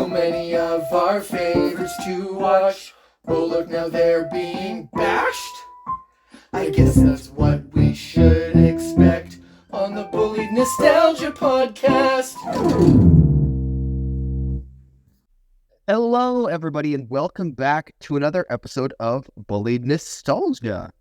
So many of our favorites to watch. Oh look, now they're being bashed. I guess that's what we should expect on the Bullied Nostalgia Podcast. Hello, everybody, and welcome back to another episode of Bullied Nostalgia.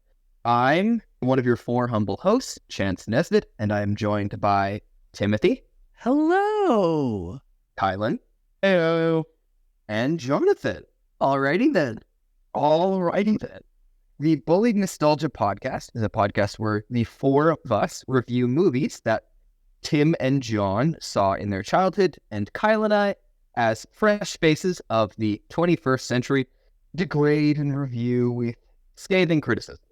I'm one of your four humble hosts, Chance Nesbitt, and I am joined by Timothy. Hello. Kylan. Hello. And Jonathan. Alrighty then. The Bullied Nostalgia Podcast is a podcast where the four of us review movies that Tim and John saw in their childhood, and Kyle and I, as fresh faces of the 21st century, degrade and review with scathing criticism.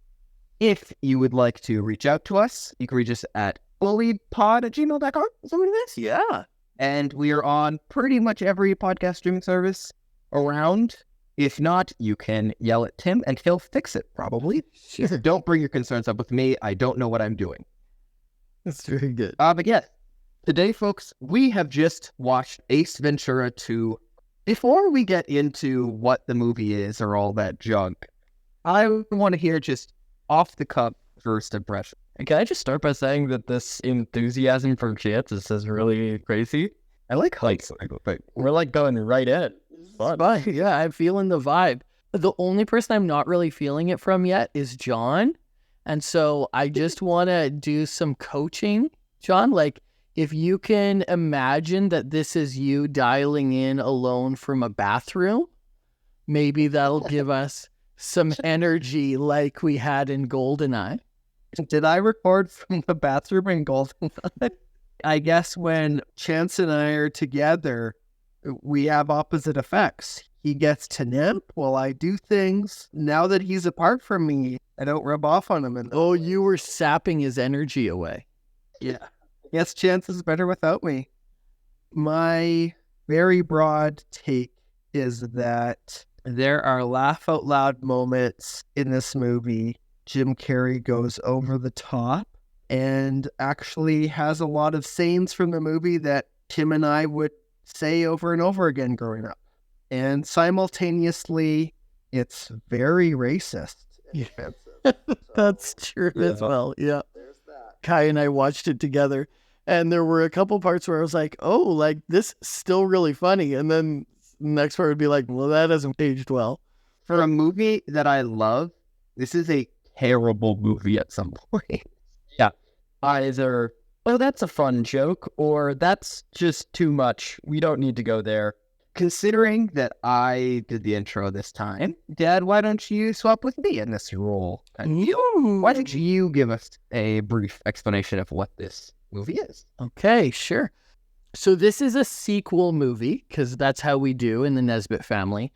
If you would like to reach out to us, you can reach us at bulliedpod@gmail.com. Is that what it is? Yeah. And we are on pretty much every podcast streaming service around. If not, you can yell at Tim and he'll fix it, probably. Sure. Don't bring your concerns up with me. I don't know what I'm doing. That's very good. But yeah, today, folks, we have just watched Ace Ventura 2. Before we get into what the movie is or all that junk, I want to hear just off-the-cuff first impression. And can I just start by saying that this enthusiasm for Chance is really crazy? I like heights, but We're like going right in. Fun. But yeah, I'm feeling the vibe. The only person I'm not really feeling it from yet is John. And so I just want to do some coaching, John. Like, if you can imagine that this is you dialing in alone from a bathroom, maybe that'll give us some energy like we had in GoldenEye. Did I record from the bathroom in GoldenEye? I guess when Chance and I are together, we have opposite effects. He gets to nap while I do things. Now that he's apart from me, I don't rub off on him. Oh, you were sapping his energy away. Yeah. Yes, Chance is better without me. My very broad take is that there are laugh out loud moments in this movie. Jim Carrey goes over the top and actually has a lot of sayings from the movie that Tim and I would say over and over again growing up. And simultaneously, it's very racist and offensive. That's true as well. Yeah. There's that. Kai and I watched it together, and there were a couple parts where I was like, oh, like, this is still really funny. And then the next part would be like, well, that hasn't aged well. for a movie that I love, this is a terrible movie at some point. Either, well, that's a fun joke, or that's just too much. We don't need to go there. Considering that I did the intro this time, Dad, why don't you swap with me in this role? Why don't you give us a brief explanation of what this movie is? Okay, sure. So this is a sequel movie, because that's how we do in the Nesbitt family.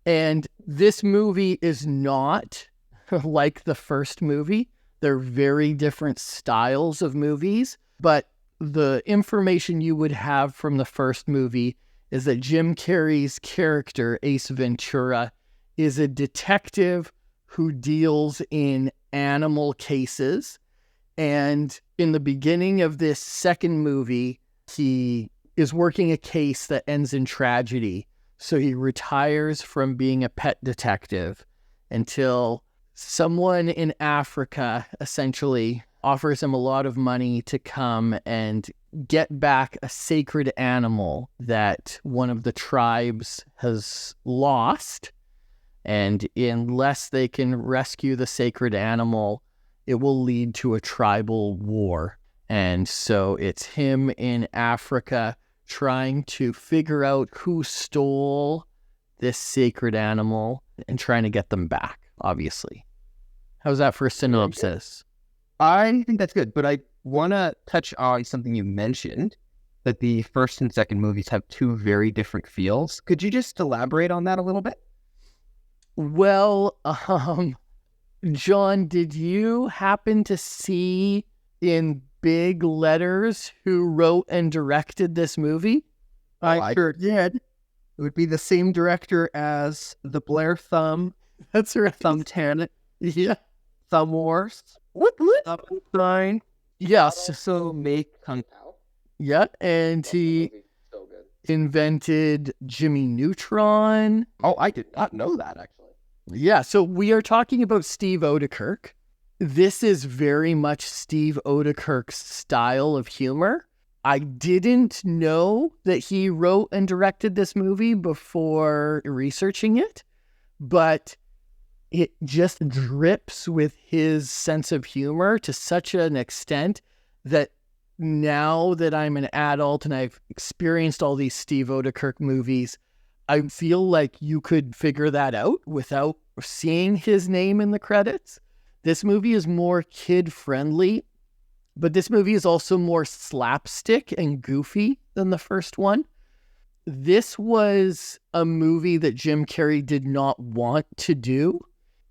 And this movie is not like the first movie. They're very different styles of movies, but the information you would have from the first movie is that Jim Carrey's character, Ace Ventura, is a detective who deals in animal cases. And in the beginning of this second movie, he is working a case that ends in tragedy. So he retires from being a pet detective until someone in Africa essentially offers him a lot of money to come and get back a sacred animal that one of the tribes has lost. And unless they can rescue the sacred animal, it will lead to a tribal war. And so it's him in Africa trying to figure out who stole this sacred animal and trying to get them back, obviously. How's that for a synopsis? I think that's good, but I want to touch on something you mentioned, that the first and second movies have two very different feels. Could you just elaborate on that a little bit? Well, John, did you happen to see in big letters who wrote and directed this movie? I sure did. It would be the same director as the Blair Thumb, That's right. Thumb Tanit, Yeah. Thumb Wars, Thumpenstein. Yes. Also make Kung Pao. Yeah. And he invented Jimmy Neutron. Oh, I did not know that, actually. Yeah, so we are talking about Steve Odekirk. This is very much Steve Odekirk's style of humor. I didn't know that he wrote and directed this movie before researching it, but it just drips with his sense of humor to such an extent that now that I'm an adult and I've experienced all these Steve Odekirk movies, I feel like you could figure that out without seeing his name in the credits. This movie is more kid-friendly, but this movie is also more slapstick and goofy than the first one. This was a movie that Jim Carrey did not want to do.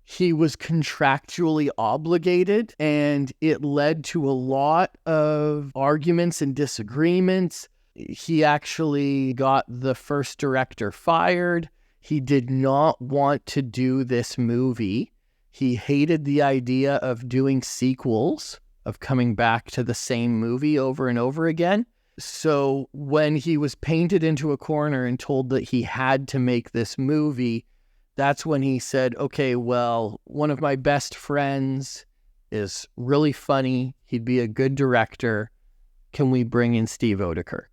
He was contractually obligated, and it led to a lot of arguments and disagreements. He actually got the first director fired. He did not want to do this movie. He hated the idea of doing sequels, of coming back to the same movie over and over again. So when he was painted into a corner and told that he had to make this movie, that's when he said, okay, well, one of my best friends is really funny. He'd be a good director. Can we bring in Steve Odekirk?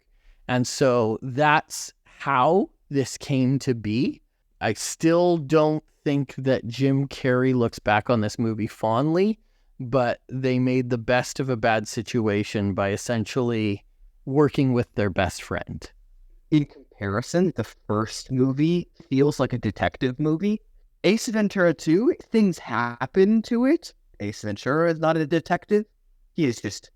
And so that's how this came to be. I still don't think that Jim Carrey looks back on this movie fondly, but they made the best of a bad situation by essentially working with their best friend. In comparison, the first movie feels like a detective movie. Ace Ventura 2, things happen to it. Ace Ventura is not a detective. He is just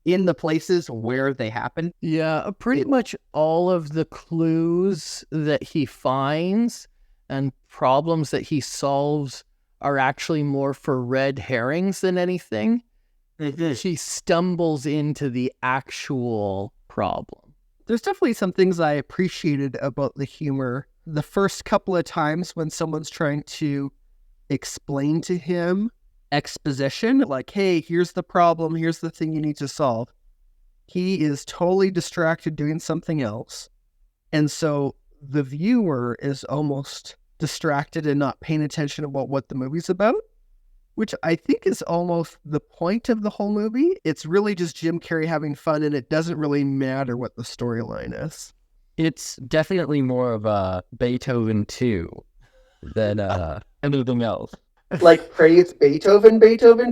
in the places where they happen. Yeah, pretty much all of the clues that he finds and problems that he solves are actually more for red herrings than anything. He stumbles into the actual problem. There's definitely some things I appreciated about the humor. The first couple of times when someone's trying to explain to him exposition, like, hey, here's the problem, here's the thing you need to solve. He is totally distracted doing something else. And so the viewer is almost distracted and not paying attention about what the movie's about, which I think is almost the point of the whole movie. It's really just Jim Carrey having fun, and it doesn't really matter what the storyline is. It's definitely more of a Beethoven 2 than anything else. Like praise Beethoven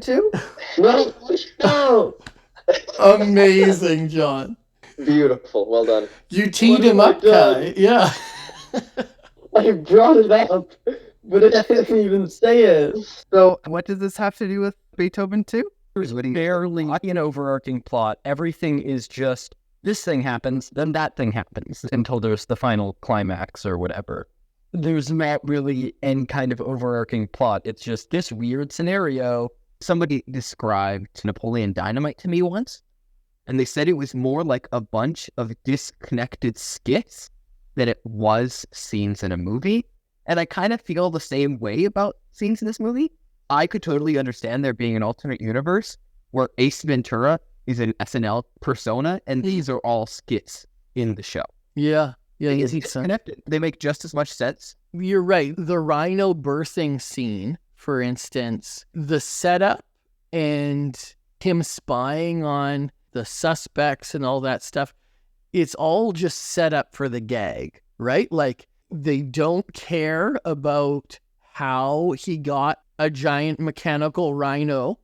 too? No. Amazing, John. Beautiful. Well done. You teed What him have I up, done? Kai. Yeah. I brought it up, but I didn't even say it. So what does this have to do with Beethoven 2? There's barely an overarching plot. Everything is just, this thing happens, then that thing happens, until there's the final climax or whatever. There's not really any kind of overarching plot. It's just this weird scenario. Somebody described Napoleon Dynamite to me once, and they said it was more like a bunch of disconnected skits than it was scenes in a movie. And I kind of feel the same way about scenes in this movie. I could totally understand there being an alternate universe where Ace Ventura is an SNL persona, and these are all skits in the show. Yeah. Yeah, It's he's disconnected. They make just as much sense. You're right. The rhino birthing scene, for instance, the setup and him spying on the suspects and all that stuff, it's all just set up for the gag, right? Like, they don't care about how he got a giant mechanical rhino,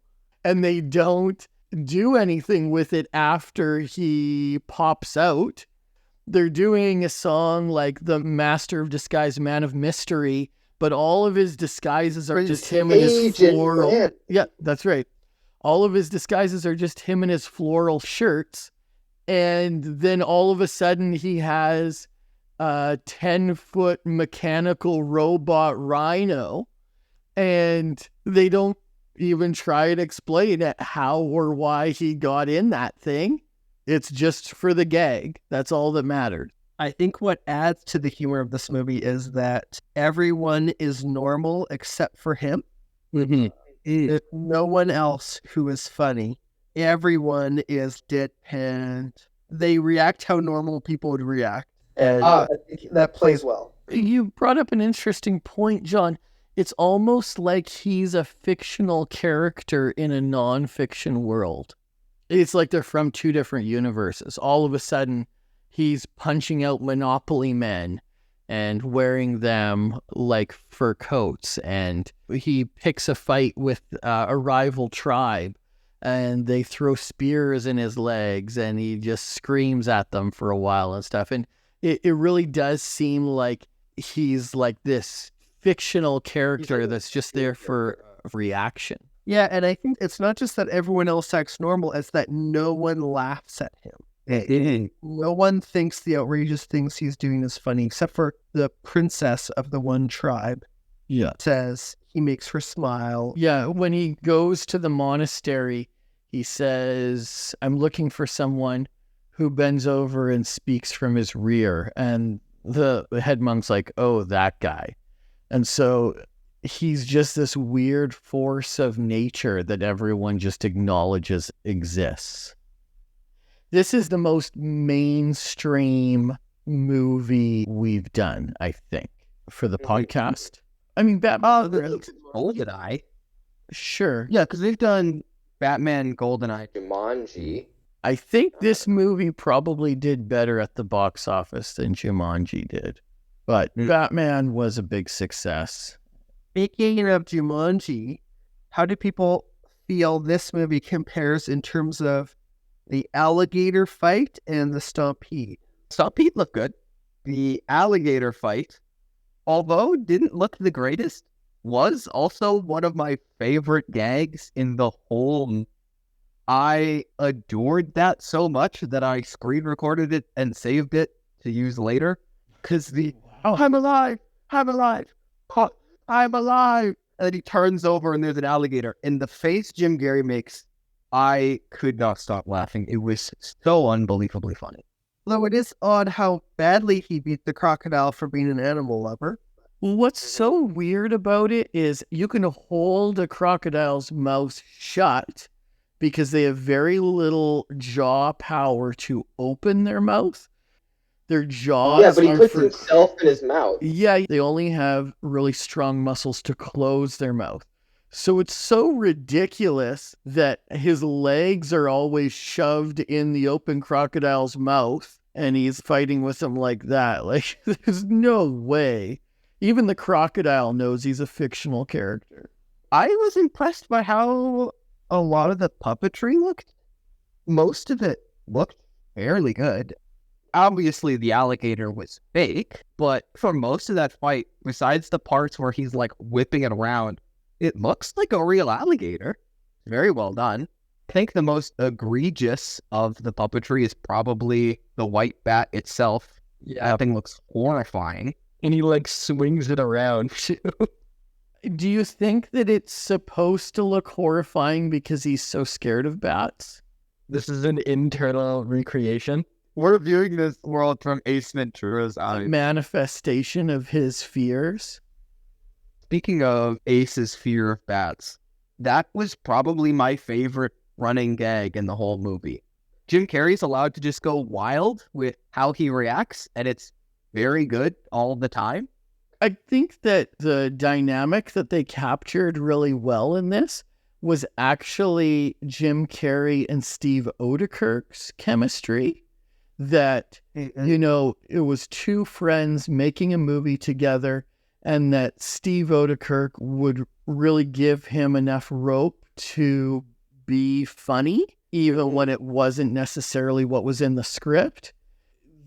and they don't do anything with it after he pops out. They're doing a song like The Master of Disguise, Man of Mystery, but all of his disguises are just him and his floral. Yeah, that's right. All of his disguises are just him in his floral shirts. And then all of a sudden he has a 10-foot mechanical robot rhino. And they don't even try to explain how or why he got in that thing. It's just for the gag. That's all that matters. I think what adds to the humor of this movie is that everyone is normal except for him. Mm-hmm. There's no one else who is funny. Everyone is deadpan. They react how normal people would react. And I think that plays well. You brought up an interesting point, John. It's almost like he's a fictional character in a non-fiction world. It's like they're from two different universes. All of a sudden, he's punching out Monopoly men and wearing them like fur coats. And he picks a fight with a rival tribe, and they throw spears in his legs, and he just screams at them for a while and stuff. And it really does seem like he's like this fictional character that's just there for reaction. Yeah, and I think it's not just that everyone else acts normal, it's that no one laughs at him. No one thinks the outrageous things he's doing is funny, except for the princess of the one tribe. Yeah. Says he makes her smile. Yeah, when he goes to the monastery, he says, I'm looking for someone who bends over and speaks from his rear. And the head monk's like, oh, that guy. And so he's just this weird force of nature that everyone just acknowledges exists. This is the most mainstream movie we've done, I think, for the podcast. I mean, Batman. GoldenEye. Sure. Yeah, because they've done Batman, GoldenEye, Jumanji. I think this movie probably did better at the box office than Jumanji did. But Batman was a big success. Speaking of Jumanji, how do people feel this movie compares in terms of the alligator fight and the stampede? Stampede looked good. The alligator fight, although didn't look the greatest, was also one of my favorite gags in the whole. I adored that so much that I screen recorded it and saved it to use later. Because I'm alive, I'm alive, I'm alive. And then he turns over and there's an alligator. And the face Jim Carrey makes, I could not stop laughing. It was so unbelievably funny. Though it is odd how badly he beat the crocodile for being an animal lover. What's so weird about it is you can hold a crocodile's mouth shut because they have very little jaw power to open their mouth. Their jaws Yeah, but he are puts himself in his mouth. Yeah, they only have really strong muscles to close their mouth. So it's so ridiculous that his legs are always shoved in the open crocodile's mouth and he's fighting with them like that. Like, there's no way. Even the crocodile knows he's a fictional character. I was impressed by how a lot of the puppetry looked. Most of it looked fairly good. Obviously, the alligator was fake, but for most of that fight, besides the parts where he's like whipping it around, it looks like a real alligator. Very well done. I think the most egregious of the puppetry is probably the white bat itself. Yeah, that thing looks horrifying. And he like swings it around too. Do you think that it's supposed to look horrifying because he's so scared of bats? This is an internal recreation. We're viewing this world from Ace Ventura's eyes. Manifestation of his fears. Speaking of Ace's fear of bats, that was probably my favorite running gag in the whole movie. Jim Carrey's allowed to just go wild with how he reacts, and it's very good all the time. I think that the dynamic that they captured really well in this was actually Jim Carrey and Steve Oedekerk's chemistry. That, you know, it was two friends making a movie together, and that Steve Oedekerk would really give him enough rope to be funny, even when it wasn't necessarily what was in the script.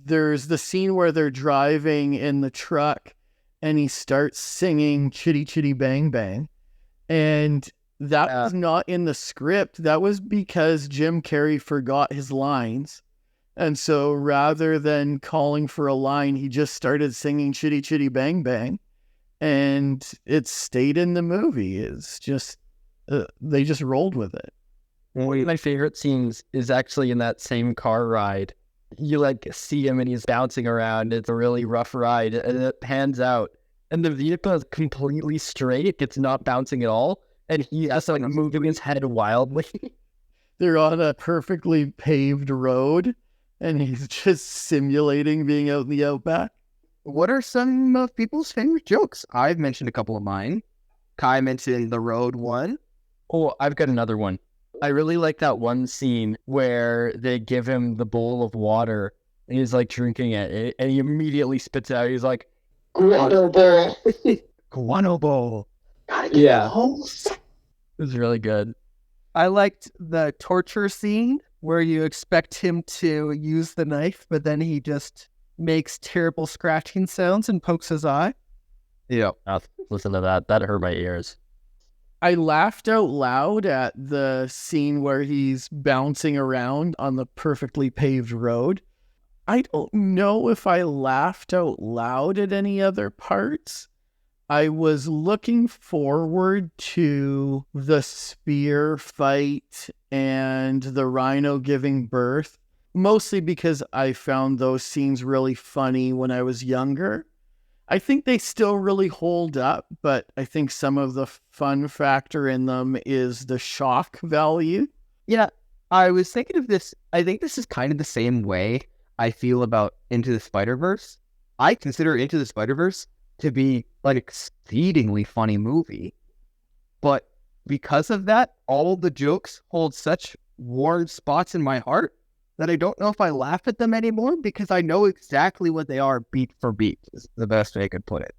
There's the scene where they're driving in the truck and he starts singing Chitty Chitty Bang Bang. And that was not in the script. That was because Jim Carrey forgot his lines. And so rather than calling for a line, he just started singing Chitty Chitty Bang Bang. And it stayed in the movie. It's just, they just rolled with it. One of my favorite scenes is actually in that same car ride. You like see him and he's bouncing around. It's a really rough ride and it pans out. And the vehicle is completely straight. It's not bouncing at all. And he has to like moving his head wildly. They're on a perfectly paved road. and he's just simulating being out in the outback. What are some of people's favorite jokes? I've mentioned a couple of mine. Kai mentioned the road one. Oh, I've got another one. I really like that one scene where they give him the bowl of water and he's like drinking it and he immediately spits it out. He's like, Guano bowl. Guano bowl. yeah, Holes. it was really good. I liked the torture scene where you expect him to use the knife, but then he just makes terrible scratching sounds and pokes his eye. Yeah. Listen to that. That hurt my ears. I laughed out loud at the scene where he's bouncing around on the perfectly paved road. I don't know if I laughed out loud at any other parts. I was looking forward to the spear fight and the rhino giving birth, mostly because I found those scenes really funny when I was younger. I think they still really hold up, but I think some of the fun factor in them is the shock value. Yeah, I was thinking of this. I think this is kind of the same way I feel about Into the Spider-Verse. I consider Into the Spider-Verse to be an exceedingly funny movie. But because of that, all the jokes hold such warm spots in my heart that I don't know if I laugh at them anymore because I know exactly what they are beat for beat, is the best way I could put it.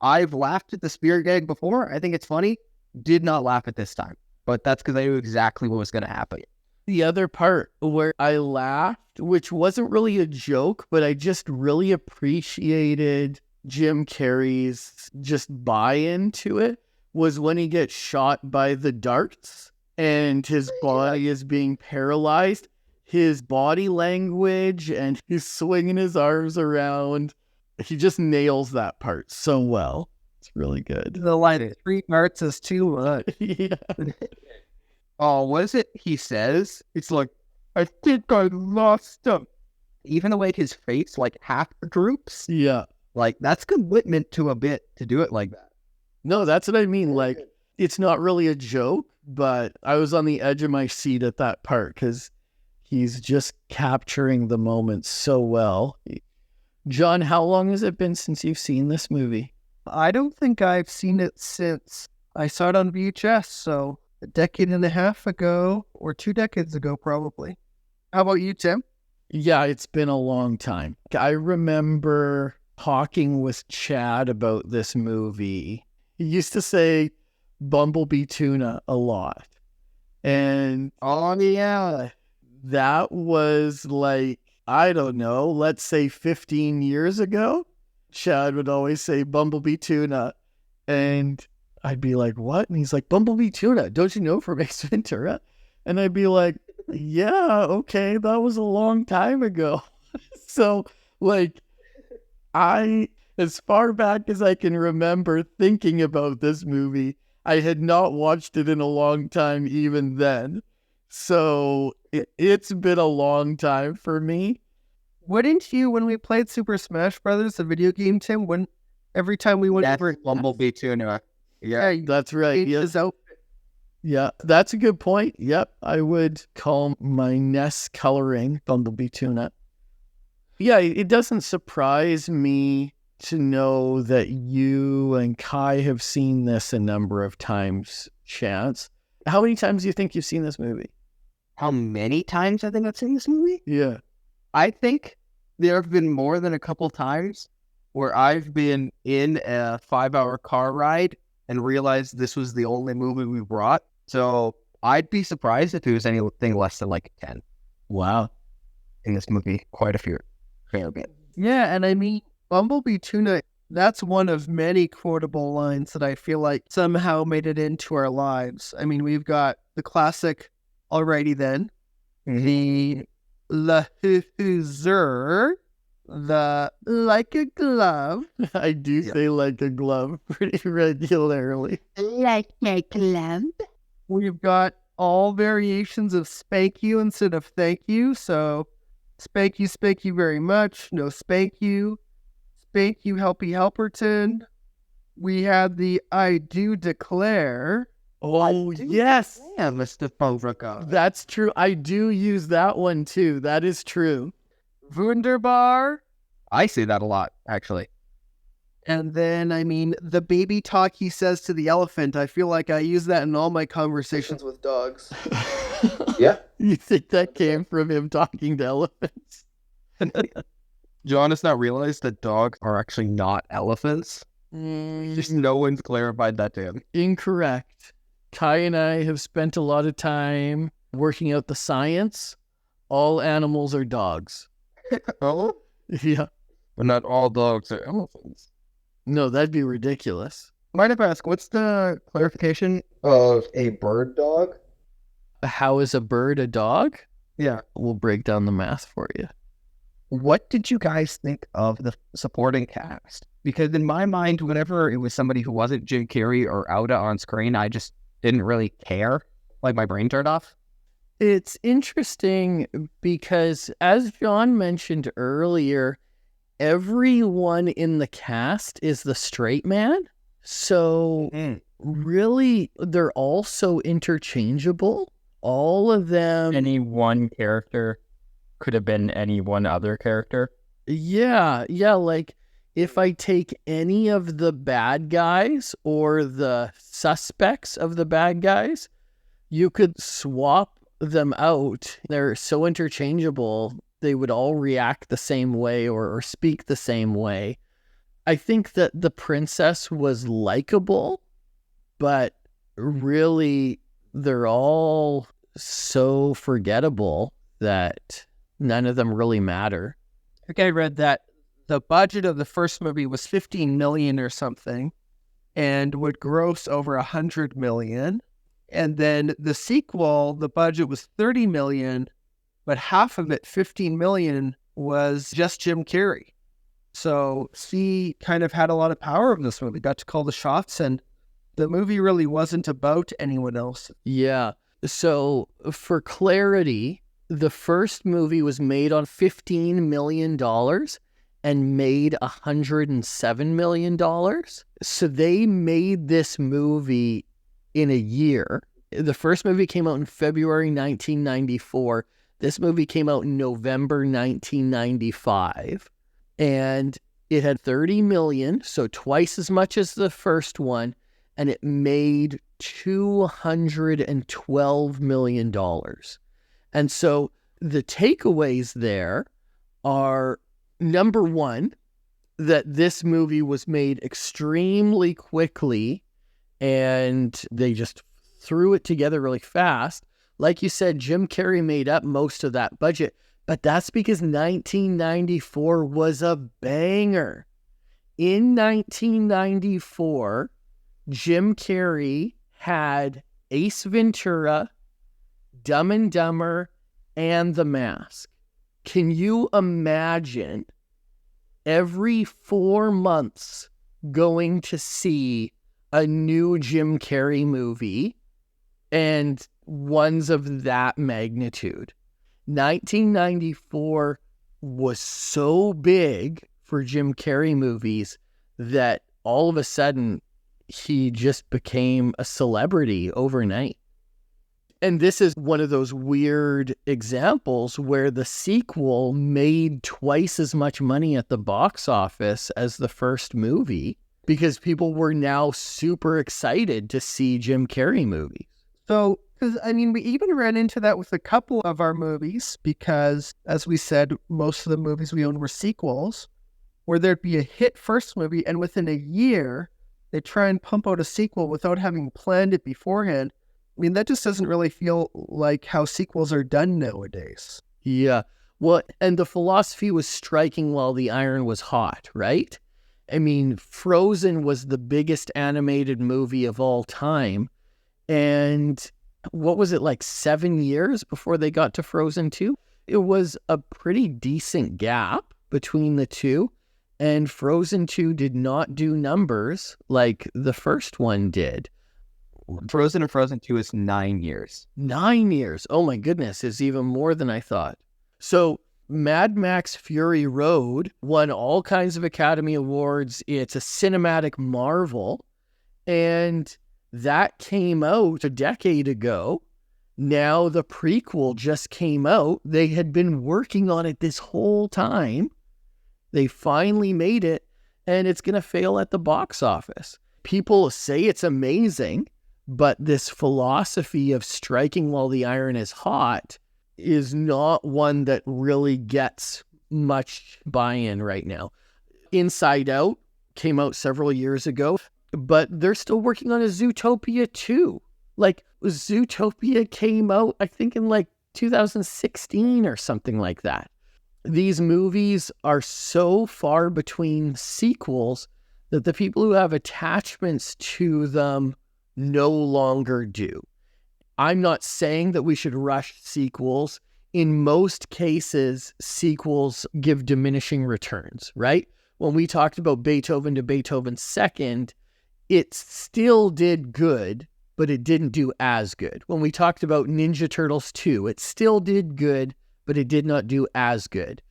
I've laughed at the spear gag before. I think it's funny. Did not laugh at this time. But that's because I knew exactly what was going to happen. The other part where I laughed, which wasn't really a joke, but I just really appreciated Jim Carrey's just buy-in to it, was when he gets shot by the darts and his body is being paralyzed. His body language and he's swinging his arms around. He just nails that part so well. It's really good. The line, 3 parts is too much. Yeah. Oh, what is it he says? It's like, I think I lost him. Even the way his face half droops, Yeah. that's commitment to a bit to do it like that. No, that's what I mean. It's not really a joke, but I was on the edge of my seat at that part because he's just capturing the moment so well. John, how long has it been since you've seen this movie? I don't think I've seen it since I saw it on VHS, so a decade and a half ago, or 2 decades ago, probably. How about you, Tim? Yeah, it's been a long time. I remember talking with Chad about this movie. He used to say Bumblebee Tuna a lot. And Oh, yeah. that was I don't know, let's say 15 years ago. Chad would always say Bumblebee Tuna. And I'd be like, what? And he's like, Bumblebee Tuna, don't you know from Ace Ventura? And I'd be like, yeah, okay, that was a long time ago. So, as far back as I can remember thinking about this movie, I had not watched it in a long time even then. So, it's been a long time for me. Wouldn't you, when we played Super Smash Brothers, the video game, Tim, every time we went over Bumblebee Tuna. Yeah. That's right. his Yes. outfit? Yeah, that's a good point. Yep, I would call my NES coloring Bumblebee Tuna. Yeah, it doesn't surprise me to know that you and Kai have seen this a number of times, Chance. How many times do you think you've seen this movie? How many times I think I've seen this movie? Yeah. I think there have been more than a couple times where I've been in a 5-hour car ride and realized this was the only movie we brought. So I'd be surprised if it was anything less than 10. Wow. In this movie. Quite a fair bit. Yeah, and I mean, Bumblebee Tuna, that's one of many quotable lines that I feel like somehow made it into our lives. I mean, we've got the classic, alrighty then, the La Hoozer, the Like a Glove. I do say like a glove pretty regularly. Like a glove. We've got all variations of spank you instead of thank you. So spank you very much. No spank you, helpy helperton. We had the I do declare. Oh, yes. Yeah, Mr. Beauregard. That's true. I do use that one too. That is true. Wunderbar. I say that a lot, actually. And then, I mean, the baby talk he says to the elephant, I feel like I use that in all my conversations with dogs. Yeah. You think that came from him talking to elephants? John has not realized that dogs are actually not elephants. Just no one's clarified that to him. Incorrect. Kai and I have spent a lot of time working out the science. All animals are dogs. Oh? Yeah. But not all dogs are elephants. No, that'd be ridiculous. Mind if I ask, what's the clarification of a bird dog? How is a bird a dog? Yeah. We'll break down the math for you. What did you guys think of the supporting cast? Because in my mind, whenever it was somebody who wasn't Jim Carrey or Auda on screen, I just didn't really care. Like my brain turned off. It's interesting because, as John mentioned earlier, everyone in the cast is the straight man. So really, they're all so interchangeable. All of them. Any one character could have been any one other character. Yeah. Like if I take any of the bad guys or the suspects of the bad guys, you could swap them out. They're so interchangeable. They would all react the same way or speak the same way. I think that the princess was likable, but really they're all so forgettable that none of them really matter. I think I read that the budget of the first movie was $15 million or something and would gross over $100 million. And then the sequel, the budget was $30 million, but half of it, $15 million, was just Jim Carrey. So he kind of had a lot of power in this movie, got to call the shots, and the movie really wasn't about anyone else. Yeah. So for clarity, the first movie was made on $15 million and made $107 million. So they made this movie in a year. The first movie came out in February 1994. This movie came out in November 1995. And it had 30 million, so twice as much as the first one, and it made $212 million. And so the takeaways there are, number one, that this movie was made extremely quickly and they just threw it together really fast. Like you said, Jim Carrey made up most of that budget, but that's because 1994 was a banger. In 1994, Jim Carrey had Ace Ventura, Dumb and Dumber, and The Mask. Can you imagine every 4 months going to see a new Jim Carrey movie and ones of that magnitude? 1994 was so big for Jim Carrey movies that all of a sudden he just became a celebrity overnight. And this is one of those weird examples where the sequel made twice as much money at the box office as the first movie because people were now super excited to see Jim Carrey movies. So, because I mean, we even ran into that with a couple of our movies because, as we said, most of the movies we owned were sequels, where there'd be a hit first movie and within a year, they try and pump out a sequel without having planned it beforehand. I mean, that just doesn't really feel like how sequels are done nowadays. Yeah. Well, and the philosophy was striking while the iron was hot, right? I mean, Frozen was the biggest animated movie of all time. And what was it, like 7 years before they got to Frozen 2? It was a pretty decent gap between the two. And Frozen 2 did not do numbers like the first one did. Frozen and Frozen 2 is 9 years. 9 years. Oh my goodness, is even more than I thought. So Mad Max Fury Road won all kinds of Academy Awards. It's a cinematic marvel. And that came out a decade ago. Now the prequel just came out. They had been working on it this whole time. They finally made it, and it's going to fail at the box office. People say it's amazing, but this philosophy of striking while the iron is hot is not one that really gets much buy-in right now. Inside Out came out several years ago, but they're still working on a Zootopia 2. Like, Zootopia came out, I think, in like 2016 or something like that. These movies are so far between sequels that the people who have attachments to them no longer do. I'm not saying that we should rush sequels. In most cases, sequels give diminishing returns, right? When we talked about Beethoven to Beethoven Second, it still did good, but it didn't do as good. When we talked about Ninja Turtles 2, it still did good, but it did not do as good.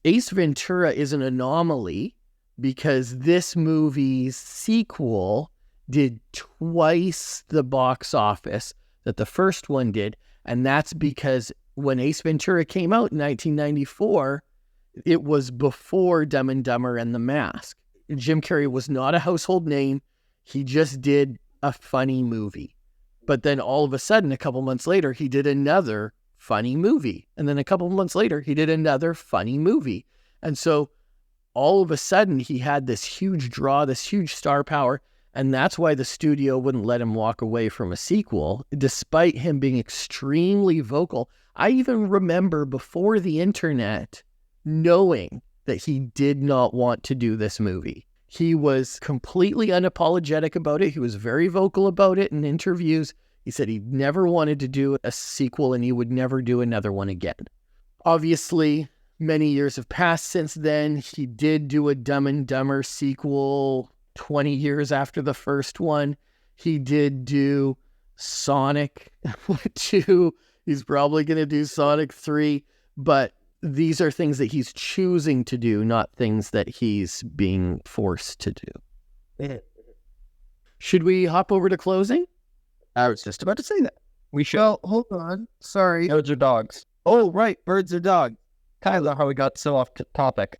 Ace Ventura is an anomaly because this movie's sequel did twice the box office that the first one did, and that's because when Ace Ventura came out in 1994, it was before Dumb and Dumber and The Mask. Jim Carrey was not a household name. He just did a funny movie. But then all of a sudden, a couple months later, he did another funny movie. And then a couple months later, he did another funny movie. And so all of a sudden, he had this huge draw, this huge star power. And that's why the studio wouldn't let him walk away from a sequel, despite him being extremely vocal. I even remember before the internet knowing that he did not want to do this movie. He was completely unapologetic about it. He was very vocal about it in interviews. He said he never wanted to do a sequel and he would never do another one again. Obviously, many years have passed since then. He did do a Dumb and Dumber sequel 20 years after the first one. He did do Sonic 2. He's probably going to do Sonic 3. But these are things that he's choosing to do, not things that he's being forced to do. Should we hop over to closing? I was just about to say that. We should. Well, hold on. Sorry. Birds or dogs? Oh, right. Birds or dogs. Kind of how we got so off topic.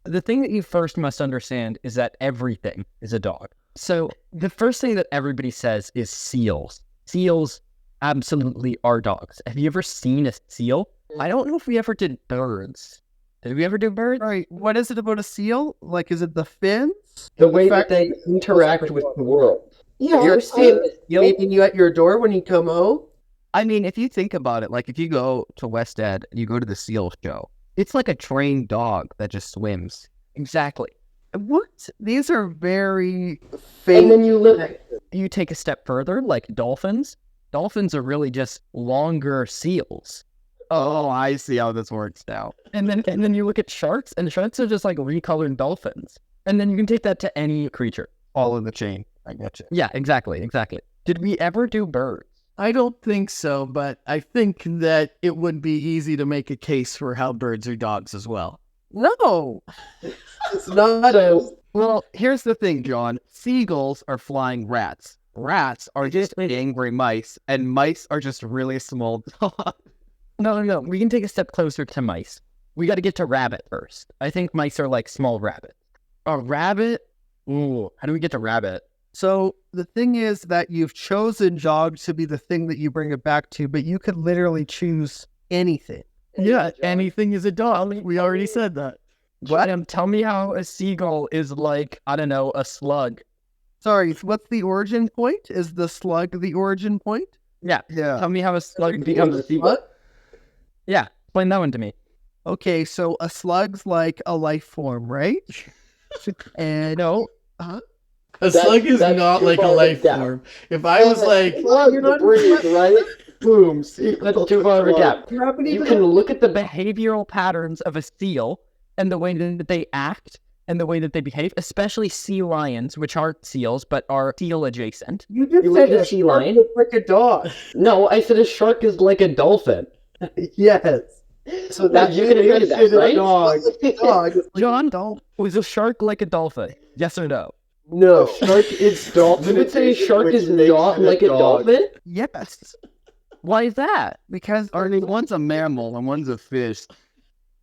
The thing that you first must understand is that everything is a dog. So the first thing that everybody says is seals. Seals absolutely are dogs. Have you ever seen a seal? I don't know if we ever did birds. Did we ever do birds? Right. What is it about a seal? Like, is it the fins? The way that they interact with the world. Yeah. You're seeing meeting you at your door when you come home? I mean, if you think about it, like if you go to West Ed and you go to the seal show, it's like a trained dog that just swims. Exactly. What? These are very fake. And then you take a step further, like dolphins. Dolphins are really just longer seals. Oh, I see how this works now. And then you look at sharks, and sharks are just like recolored dolphins. And then you can take that to any creature. All in the chain. I get you. Yeah, exactly. Did we ever do birds? I don't think so, but I think that it would be easy to make a case for how birds are dogs as well. No. It's not a... Well, here's the thing, John. Seagulls are flying rats. Rats are just angry mice, and mice are just really small dogs. No. We can take a step closer to mice. We got to get to rabbit first. I think mice are like small rabbits. A rabbit? Ooh, how do we get to rabbit? So the thing is that you've chosen dog to be the thing that you bring it back to, but you could literally choose anything. Yeah, anything is a dog. We already said that. What? Tell me how a seagull is like, I don't know, a slug. Sorry, what's the origin point? Is the slug the origin point? Yeah. Yeah. Tell me how a slug becomes a seagull. What? Yeah, explain that one to me. Okay, so a slug's like a life form, right? And No. A slug is not like a life form. If I was like, you're not breathe, right? Boom. See, that's too far of a gap. happening. You can look at the behavioral patterns of a seal and the way that they act and the way that they behave, especially sea lions, which aren't seals but are seal adjacent. You just You said look at a a sea shark lion? is like a dog. No, I said a shark is like a dolphin. Yes. So that you can agree to that, right? Dog. Dog. John, was a shark like a dolphin? Yes or no? No. Shark is dolphin. You would say a shark is not like a dolphin? Yes. Why is that? Because One's a mammal and one's a fish.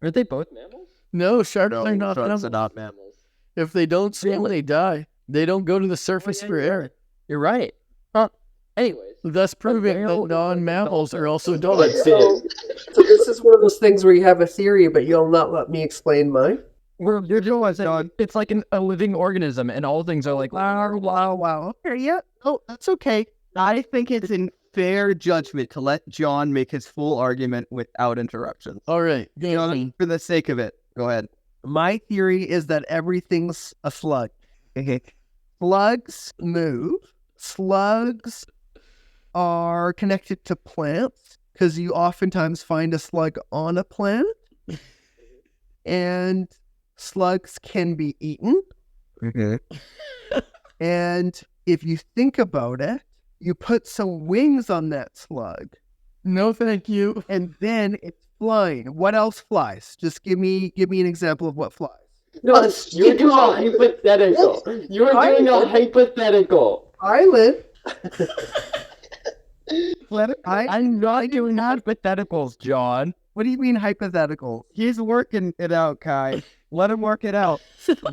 Are they both mammals? No, sharks are not Sharks mammals. are not mammals. If they don't swim, they die. They don't go to the surface for air. You're right. Huh. Anyways. Thus proving that non-mammals are also dogs. so this is one of those things where you have a theory, but you'll not let me explain mine. You're doing it's like a living organism, and all things are like, Wow. Okay, yeah. Oh, that's okay. I think it's in fair judgment to let John make his full argument without interruptions. All right. John, for the sake of it, go ahead. My theory is that everything's a slug. Okay. Slugs move. Slugs are connected to plants because you oftentimes find a slug on a plant. And slugs can be eaten. Okay. And if you think about it, you put some wings on that slug, No, thank you. and then it's flying. What else flies? Just give me an example of what flies. no, you're doing a hypothetical. You're doing a hypothetical. Island. I'm not doing hypotheticals, John. What do you mean hypothetical? He's working it out, Kai. Let him work it out.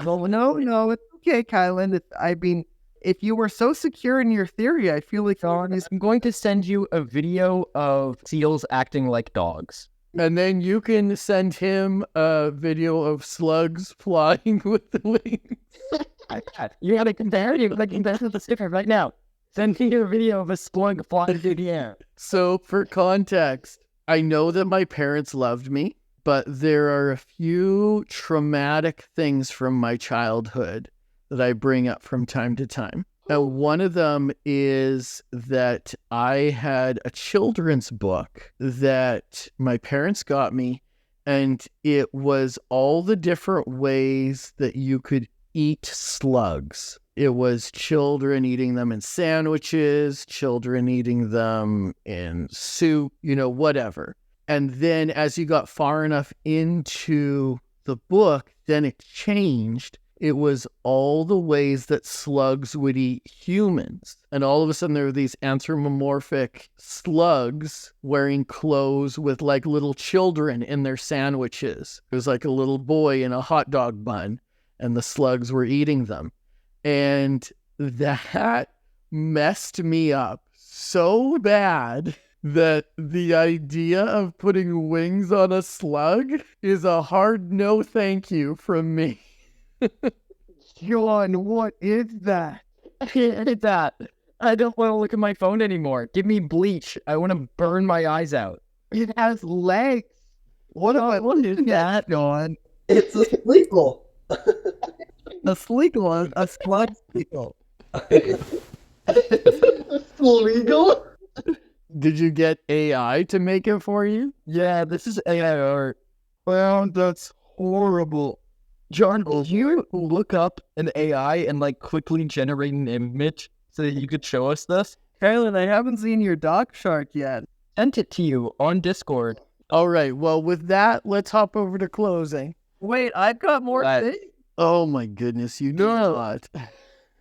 No, it's okay, Kylan. If you were so secure in your theory, I feel like I'm going to send you a video of seals acting like dogs. And then you can send him a video of slugs flying with the wings. You gotta compare. You gotta compare to the sticker right now. Send me a video of a slug flying through the air. So, for context, I know that my parents loved me, but there are a few traumatic things from my childhood that I bring up from time to time. And one of them is that I had a children's book that my parents got me, and it was all the different ways that you could eat slugs. It was children eating them in sandwiches, children eating them in soup, whatever. And then as you got far enough into the book, then it changed. It was all the ways that slugs would eat humans. And all of a sudden there were these anthropomorphic slugs wearing clothes with like little children in their sandwiches. It was like a little boy in a hot dog bun, and the slugs were eating them. And that messed me up so bad that the idea of putting wings on a slug is a hard no thank you from me. John, what is that? I hate that. I don't want to look at my phone anymore. Give me bleach. I want to burn my eyes out. It has legs. What am I looking at, John? It's a sleegle. A sleegle, a slug sleegle. Legal? Did you get AI to make it for you? Yeah, this is AI art. Well, that's horrible. John, did you look up an AI and quickly generate an image so that you could show us this? Kylan, I haven't seen your dog shark yet. Sent it to you on Discord. All right. Well, with that, let's hop over to closing. Wait, I've got more things. Oh my goodness, you do not.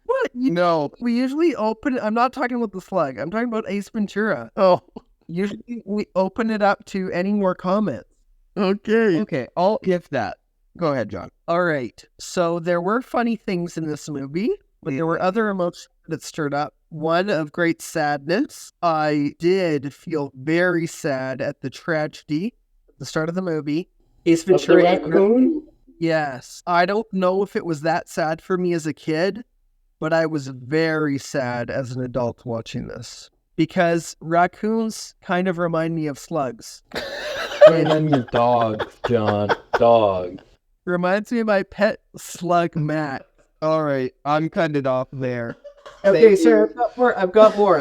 What? No. We usually open it. I'm not talking about the slug. I'm talking about Ace Ventura. Oh, Usually we open it up to any more comments. okay. Okay, I'll give that. Go ahead, John. All right. So there were funny things in this movie, but there were other emotions that stirred up. One of great sadness. I did feel very sad at the tragedy at the start of the movie. Ace Ventura. raccoon? Yes. I don't know if it was that sad for me as a kid, but I was very sad as an adult watching this because raccoons kind of remind me of slugs. And then your dog, John. Dog. Reminds me of my pet slug, Matt. All right, I'm cutting off there. Okay, sir, I've got more.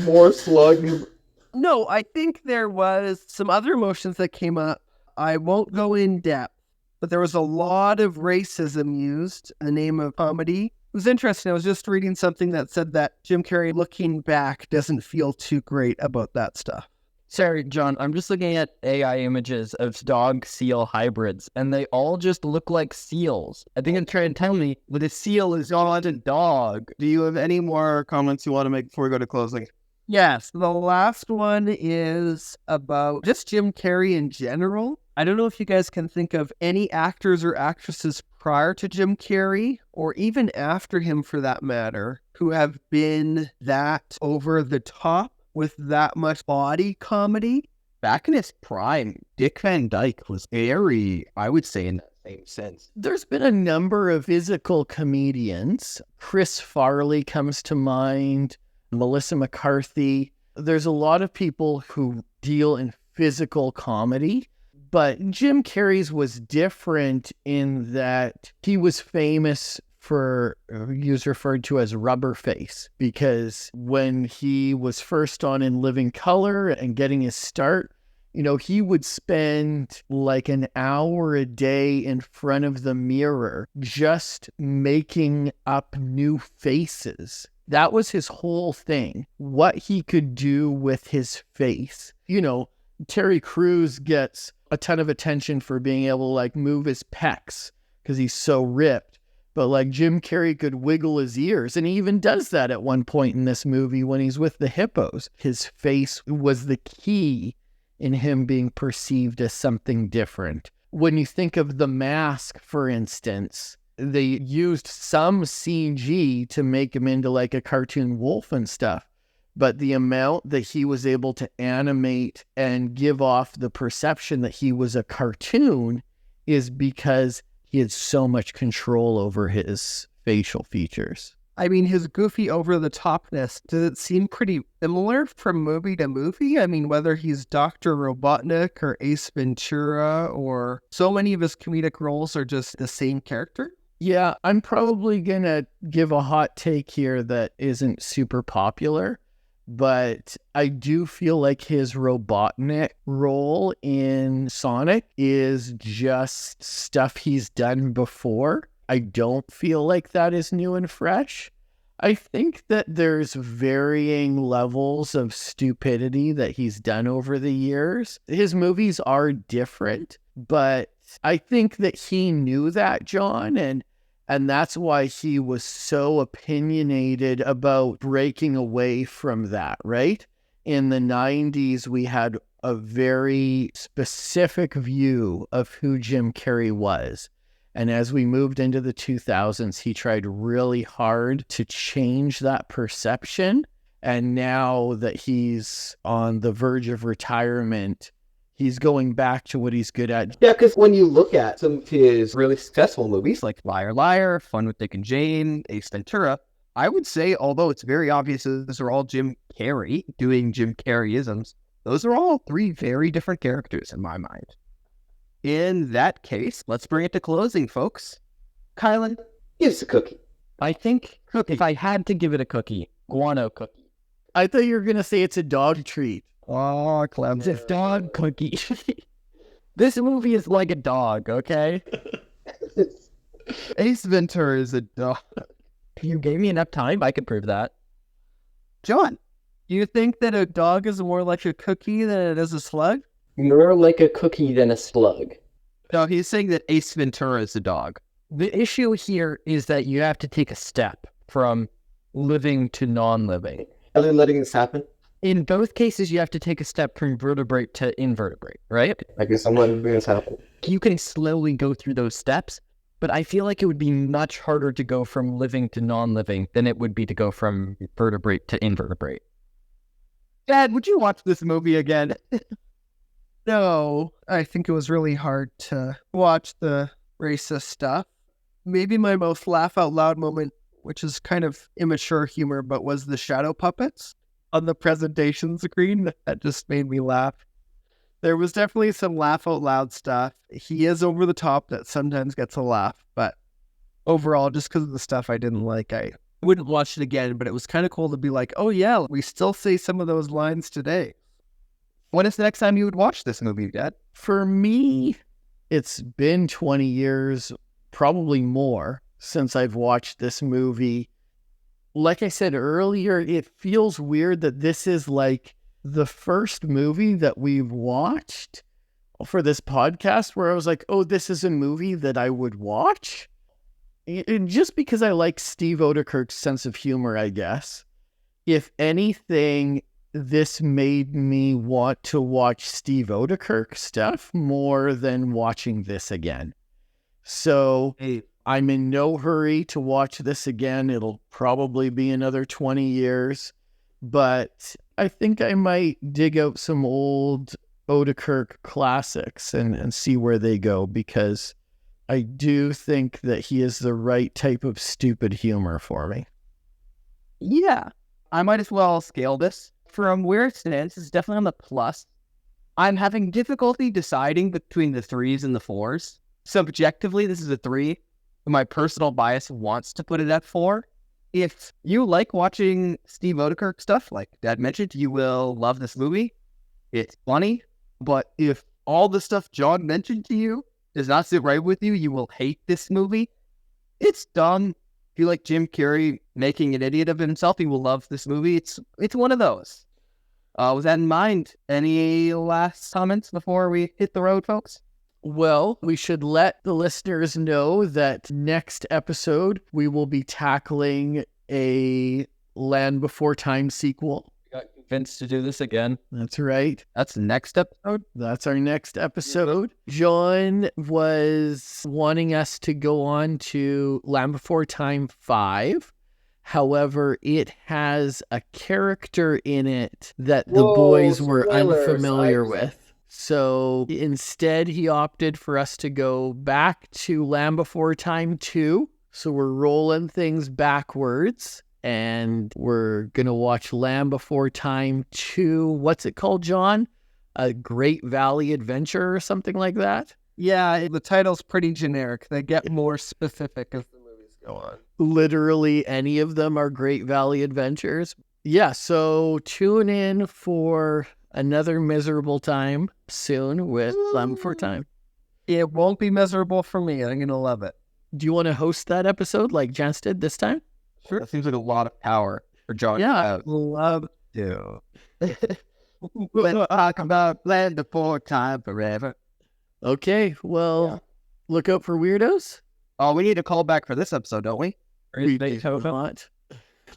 More slugs. No, I think there was some other emotions that came up. I won't go in depth, but there was a lot of racism used in the name of comedy. It was interesting. I was just reading something that said that Jim Carrey, looking back, doesn't feel too great about that stuff. Sorry, John, I'm just looking at AI images of dog-seal hybrids, and they all just look like seals. I think it's trying to tell me that a seal is not a dog. Do you have any more comments you want to make before we go to closing? Yes, the last one is about just Jim Carrey in general. I don't know if you guys can think of any actors or actresses prior to Jim Carrey, or even after him for that matter, who have been that over the top with that much body comedy. Back in his prime, Dick Van Dyke was very, I would say, in that same sense. There's been a number of physical comedians. Chris Farley comes to mind, Melissa McCarthy. There's a lot of people who deal in physical comedy, but Jim Carrey's was different in that he was famous for, he was referred to as rubber face, because when he was first on In Living Color and getting his start, you know, he would spend like an hour a day in front of the mirror just making up new faces. That was his whole thing, what he could do with his face. You know, Terry Crews gets a ton of attention for being able to like move his pecs because he's so ripped. But like Jim Carrey could wiggle his ears, and he even does that at one point in this movie when he's with the hippos. His face was the key in him being perceived as something different. When you think of The Mask, for instance, they used some CG to make him into like a cartoon wolf and stuff. But the amount that he was able to animate and give off the perception that he was a cartoon is because he had so much control over his facial features. I mean, his goofy over-the-topness, does it seem pretty similar from movie to movie? I mean, whether he's Dr. Robotnik or Ace Ventura, or so many of his comedic roles are just the same character? Yeah, I'm probably going to give a hot take here that isn't super popular, but I do feel like his Robotnik role in Sonic is just stuff he's done before. I don't feel like that is new and fresh. I think that there's varying levels of stupidity that he's done over the years. His movies are different, but I think that he knew that, John, and that's why he was so opinionated about breaking away from that, right? In the 90s, we had a very specific view of who Jim Carrey was. And as we moved into the 2000s, he tried really hard to change that perception. And now that he's on the verge of retirement, he's going back to what he's good at. Yeah, because when you look at some of his really successful movies like Liar Liar, Fun with Dick and Jane, Ace Ventura, I would say, although it's very obvious that those are all Jim Carrey doing Jim Carrey-isms, those are all three very different characters in my mind. In that case, let's bring it to closing, folks. Kylan, give us a cookie. I think if I had to give it a cookie, guano cookie. I thought you were going to say it's a dog treat. Oh, clever. It's a dog cookie. This movie is like a dog, okay? Ace Ventura is a dog. You gave me enough time, I could prove that. John, do you think that a dog is more like a cookie than it is a slug? More like a cookie than a slug. No, he's saying that Ace Ventura is a dog. The issue here is that you have to take a step from living to non-living. Are they letting this happen? In both cases, you have to take a step from vertebrate to invertebrate, right? I guess I'm letting this happen. You can slowly go through those steps, but I feel like it would be much harder to go from living to non-living than it would be to go from vertebrate to invertebrate. Dad, would you watch this movie again? No, I think it was really hard to watch the racist stuff. Maybe my most laugh out loud moment, which is kind of immature humor, but was the shadow puppets on the presentation screen. That just made me laugh. There was definitely some laugh out loud stuff. He is over the top that sometimes gets a laugh, but overall, just because of the stuff I didn't like, I wouldn't watch it again, but it was kind of cool to be like, oh yeah, we still say some of those lines today. When is the next time you would watch this movie, Dad? For me, it's been 20 years, probably more, since I've watched this movie. Like I said earlier, it feels weird that this is like the first movie that we've watched for this podcast where I was like, oh, this is a movie that I would watch. Just because I like Steve Odekirk's sense of humor, I guess. If anything, this made me want to watch Steve Odekirk stuff more than watching this again. So I'm in no hurry to watch this again. It'll probably be another 20 years, but I think I might dig out some old Odekirk classics and see where they go, because I do think that he is the right type of stupid humor for me. Yeah, I might as well scale this. From where it stands, it's definitely on the plus. I'm having difficulty deciding between the 3s and the 4s. Subjectively, this is a 3. My personal bias wants to put it at 4. If you like watching Steve Odekirk stuff, like Dad mentioned, you will love this movie. It's funny, but if all the stuff John mentioned to you does not sit right with you, you will hate this movie. It's dumb. If you like Jim Carrey making an idiot of himself, you will love this movie. It's one of those. With that in mind, any last comments before we hit the road, folks? Well, we should let the listeners know that next episode we will be tackling a Land Before Time sequel. Got convinced to do this again. That's right. That's the next episode. That's our next episode. John was wanting us to go on to Land Before Time 5. However, it has a character in it that the boys were unfamiliar with. So instead, he opted for us to go back to Land Before Time 2. So we're rolling things backwards, and we're going to watch Land Before Time 2. What's it called, John? A Great Valley Adventure or something like that? Yeah, the title's pretty generic. They get more specific as the movies go on. Literally any of them are Great Valley Adventures. Yeah, so tune in for another miserable time soon with Land Before Time. It won't be miserable for me. I'm going to love it. Do you want to host that episode like Jance did this time? Sure. That seems like a lot of power for John. Yeah. Love to. We'll talk about Land Before Time forever. Okay, well, look out for weirdos. Oh, we need a call back for this episode, don't we? We do not.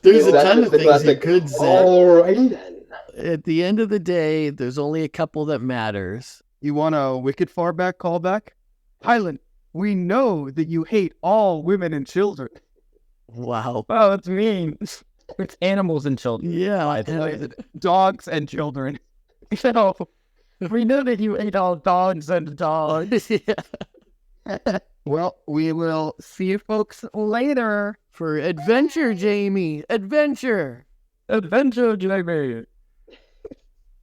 There's a ton of things you could say. Alrighty then. At the end of the day, there's only a couple that matters. You want a wicked far back callback? Highland, we know that you hate all women and children. Wow. Oh, that's mean. It's animals and children. Yeah. Dogs and children. So, we know that you hate all dogs and dogs. Well, we will see you folks later. For adventure, Jamie. Adventure. Adventure, Jamie.